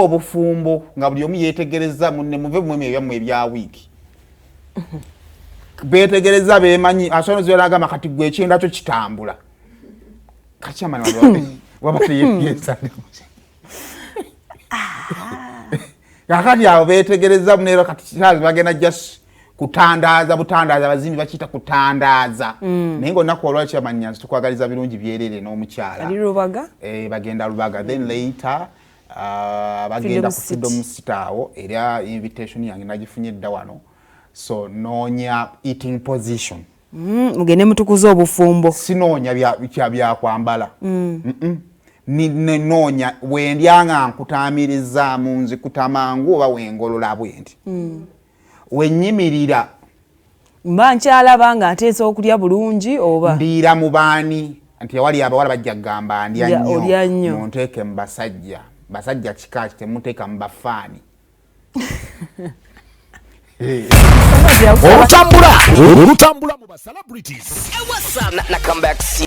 obufumbo nga buli omu yeetegereza munne muve mu ebyammwe ebya wiiki beetegereza beemanyi asobola zeraga kati gwe ekyenda kyo kitambula kakyamani waba teyeetegereza kakati abo beetegereza munero kati kirazi bagenda just kutandaaza butandaaza abazimbi bakiyita kutandaaza naye ngaolunaku olwaki amanyanzi tukwagaliza birungi byerere n'omukyala bagenda Lubaga then later bagenda ku Freedom City awo era invitation yange nagifunye dda wano so noonya eating position mugende mutukuza obufumbo sinoonya byakwambala noonya wendyanga nkutaamiriza mu nzikuta mangu oba wengolola bwendi wenyimirira mba nkyalaba nga nteesa okulya bulungi oba ndiira mu baani nti awali abawala bajja kugamba ndya nnyo munteeke mu basajja kika temuteeka mu bafaani olutambula mu ba celebrities